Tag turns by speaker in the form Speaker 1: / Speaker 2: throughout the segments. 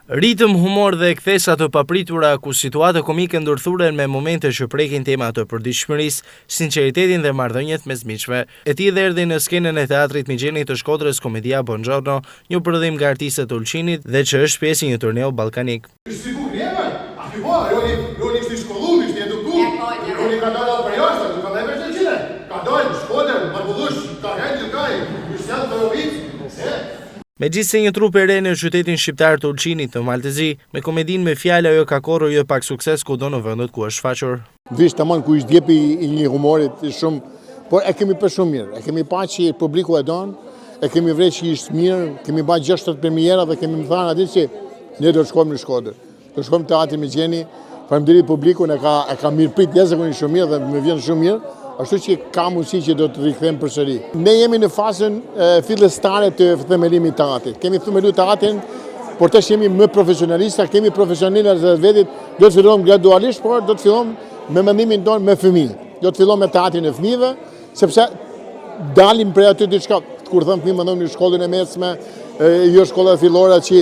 Speaker 1: Ritëm, humor dhe kthesa të papritura ku situata komike ndërthuren me momente që prekin tema të përditshmërisë, sinqeritetin dhe marrëdhëniet mes miqve. E tillë erdhi në skenën e teatrit Migjenit të Shkodrës komedia Buongiorno, një prodhim nga artistët e Ulqinit dhe që është pjesë e një turneu ballkanik. Megjithse një trup e re në qytetin shqiptar të Ulqinit të Maltezi, me komedinë me fjalë ajo ka korrur jo pak sukses kudo në vendet ku është shfaqur.
Speaker 2: Vish tamam ku është djepi i një humorit shumë, por e kemi për shumë mirë. E kemi pa që publiku e don, e kemi vrej që ishtë mirë, kemi ba 60 premiera dhe kemi më thënë aty që ne do të shkojmë në Shkodër. Do të shkojmë teatrin Migjeni, faleminderit publikun e ka mirëprit jashtëzakonisht shumë mirë dhe më vjen shumë mirë. Ashtu që ka mundësi që do të rikthejmë përsëri. Ne jemi në fazën fillestare të themelimit të teatrit. Kemi themeluar teatrin, por tash jemi më profesionalistë, kemi profesionalistë të vetit, do të fillojmë gradualisht, por do të fillojmë me mendimin tonë me fëmijë. Do të fillojmë me teatrin e fëmijëve, sepse dalim prej aty diçka, kur thëmë fëmijë mendojmë në shkollën e mesme, jo shkolla fillore që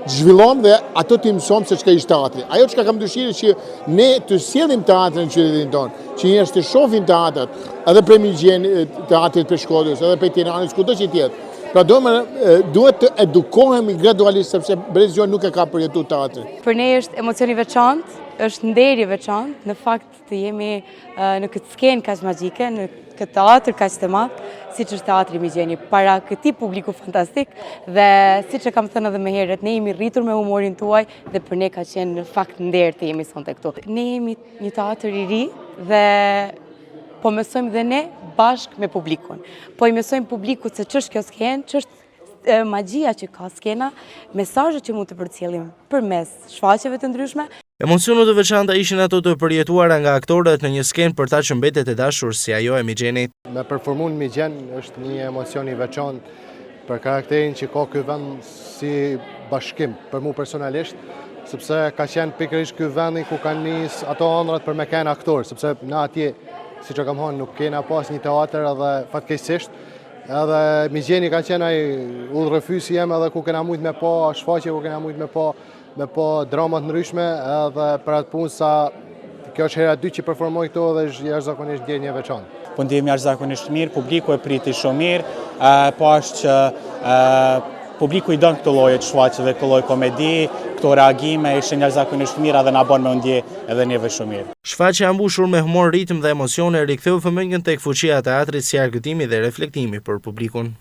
Speaker 2: zhvillon dhe ato të mësojmë se çka ishte teatri. Ajo çka kam dëshirë që ne të sjellim teatrin në qytetin tonë, që njerëz të shohin teatrat, edhe prej Migjenit, teatrit për Shkodrës, edhe prej Tiranës, kudo që tjetë. Pra duhet të edukohemi gradualisht sepse Brezjo nuk e ka përjetuar teatrin.
Speaker 3: Për ne është emocioni veçantë, është nderi veçantë, në fakt të jemi në këtë skenë kaq magjike, në këtë teatr kaq të madh, siç është teatri Migjeni, para këtij publiku fantastik dhe siç e kam thënë edhe më herët, ne jemi rritur me humorin tuaj dhe për ne ka qenë në fakt nder të jemi sonte këtu. Ne jemi një teatr i ri dhe po mësojmë dhe ne bashkë me publikun. Po i mësojmë publikut se ç'është kjo skenë, ç'është magjia që ka skena, mesazhet që mund të përcjellim përmes shfaqjeve të ndryshme.
Speaker 1: Emocionet të veçanta ishin ato të përjetuara nga aktorët në një skenë për ta që mbetet e dashur si ajo e Migjenit.
Speaker 4: Me përformuar Migjen është një emocion i veçantë për karakterin që ka ky vend si bashkim për mua personalisht, sepse ka qenë pikërisht ky vendi ku kanë nis ato ëndrat për me kanë aktor, sepse na atje, siç e kam thënë, nuk kena pas një teatr edhe fatkeqësisht. Edhe Migjeni ka qenë ai udhërrefysi jam edhe ku kena mujt me pa shfaqje, ku kena mujt me pa drama të ndryshme, edhe për atë punë sa kjo është hera 2 që performoj këto dhe është jashtëzakonisht ndjenjë e veçantë.
Speaker 5: Po ndjem jashtëzakonisht mirë, publiku e priti shumë mirë, po është që publiku i don këto lloje të shfaqjeve, këto lloj komedi, këto reagime ishin jashtëzakonisht mira dhe na bën me ndje edhe neve shumë mirë.
Speaker 1: Shfaqja e mbushur me humor, ritëm dhe emocione riktheu fëmijën tek fuqia e teatrit si argëtimi dhe reflektimi për publikun.